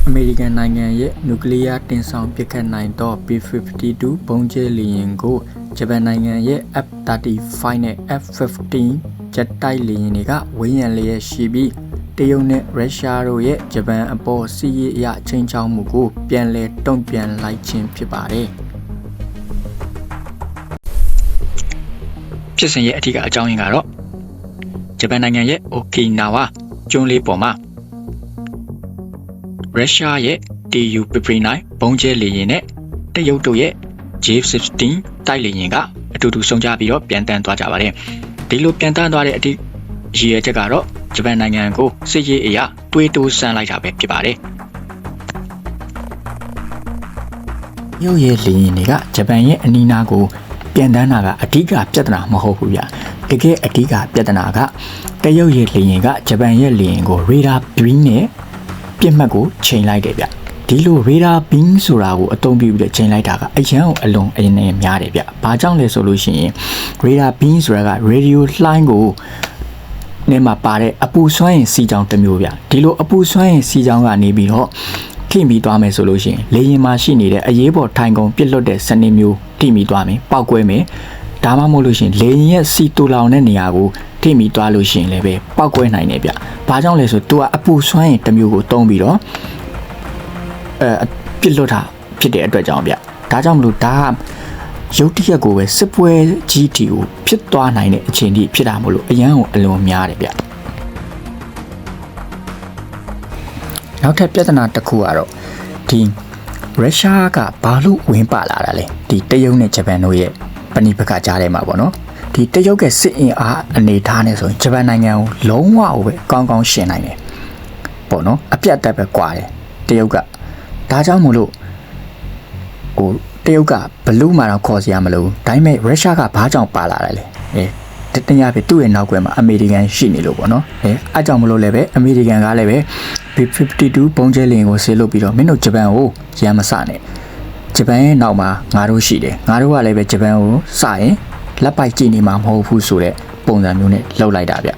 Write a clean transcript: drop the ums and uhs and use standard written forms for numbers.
အမေရိကန်နိုင်ငံရဲ့နျူကလ িয়ার တင်ဆောင်ပစ်ခတ်နိုင်သော B-52 ဘုံးကျဲလေယာဉ်ကိုဂျပန်နိုင်ငံရဲ့ F-35 နဲ့ F-15 ဂျက်တိုက်လေယာဉ်တွေကဝန်းရံလျက်ရှိပြီးတရုတ်နဲ့ရုရှားတို့ရဲ့ဂျပန်အပေါ်စစ်ရေးအရချိန်ချောက်မှုကိုပြန်လည်တုံ့ပြန်လိုက်ခြင်းဖြစ်ပါတယ်။ဖြစ်စဉ်ရဲ့အထူးအကြောင်းရင်းကတော့ဂျပန်နိုင်ငံရဲ့ Okinawa ကျွန်းလေးပေါ်မှာရုရှားရဲ့ Tu-59 ဘုံးကျဲလေယာဉ်နဲ့တရုတ်တို့ရဲ့ J-16 တိုက်လေယာဉ်ကအတူတူဆုံကြပြီးတော့ပြန်တန်းသွားကြပါတယ်။ဒီလိုပြန်တန်းသွားတဲ့အထိရည်ရွယ်ချက်ကတော့ဂျပန်နိုင်ငံကိုစစ်ရေးအရတွေးတိုးဆန်းလိုက်တာပဲဖြစ်ပါတယ်။ရုပ်ရဲ့လေယာဉ်တွေကဂျပန်ရဲ့အနီးနားကိုပြန်တန်းတာကအဓိကပြဿနာမဟုတ်ဘူးဗျ။တကယ်အဓိကပြဿနာကတရုတ်ရဲ့လေယာဉ်ကဂျပန်ရဲ့လေယာဉ်ကိုရေဒါဘင်းနဲ့ပြစ်မှတ်ကိုချိန်လိုက်တယ်ဗျဒီလိုရေဒါဘင်းဆိုတာကိုအသုံးပြုပြီးချိန်လိုက်တာကအရန်အလွန်အင်းနဲ့များတယ်ဗျဘာကြောင့်လဲဆိုလို့ရှိရင်ရေဒါဘင်းဆိုတာကရေဒီယိုလှိုင်းကိုနဲ့မှာပါတဲ့အပူစွမ်းအင်စီကြောင်တစ်မျိုးဗျဒီလိုအပူစွမ်းအင်စီကြောင်ကနေပြီးတော့ထိမိသွားမယ်ဆိုလို့ရှိရင်လေယာဉ်မှာရှိနေတဲ့အရေးပေါ်ထိုင်ကုန်ပြစ်လွတ်တဲ့စနစ်မျိုးထိမိသွားမယ်ပောက်ကွဲမယ်ဒါမှမဟုတ်လို့ရှိရင်လေယာဉ်ရဲ့စီတူလောင်တဲ့နေရာကိုထိမိသွားလို့ရှိရင်လည်းပဲပောက်ကွဲနိုင်တယ်ဗျ။ဘာကြောင့်လဲဆိုသူကအပူစွမ်းရင်တစ်မျိုးကိုတုံးပြီးတော့ပြစ်လွတ်တာဖြစ်တဲ့အတွက်ကြောင့်ဗျ။ဒါကြောင့်မလို့ဒါကရုတ်တရက်ကိုပဲစစ်ပွဲကြီးတီကိုဖြစ်သွားနိုင်တဲ့အခြေအနေဖြစ်တာမလို့အရန်ကိုအလွန်များတယ်ဗျ။နောက်ထပ်ပြဿနာတစ်ခုကတော့ဒီရုရှားကဘာလို့ဝင်ပါလာတာလဲဒီတရုတ်နဲ့ဂျပန်တို့ရဲ့ပဏိပကကြားထဲမှာပေါ့နော်ဒီတရုတ်ကစစ်အင်အားအနေထားနဲ့ဆိုရင်ဂျပန်နိုင်ငံကိုလုံးဝပဲကောင်းကောင်းရှင်းနိုင်တယ်ပေါ့နော်အပြတ်တက်ပဲကွာတယ်တရုတ်ကဒါကြောင့်မို့လို့တရုတ်ကဘလူးမှတော့ခေါ်စရာမလိုဘူးဒါပေမဲ့ရုရှားကဘာကြောင့်ပါလာတယ်လဲတနည်းအားဖြင့်သူ့ရဲ့နောက်ကွယ်မှာအမေရိကန်ရှိနေလို့ပေါ့နော်အားကြောင့်မလို့လည်းပဲအမေရိကန်ကလည်းပဲ B-52 ဘုံးကျဲလေယာဉ်ကိုဆေးလုပ်ပြီးတော့မင်းတို့ဂျပန်ကိုရမ်းမစနဲ့ဂျပန်ရဲ့နောက်မှာငါတို့ရှိတယ်ငါတို့ကလည်းပဲဂျပန်ကိုစရင်လက်ပိုက်ကြည့်နေမှာမဟုတ်ဘူးဆိုတဲ့ပုံစံမျိုးနဲ့လှုပ်လိုက်တာဗျ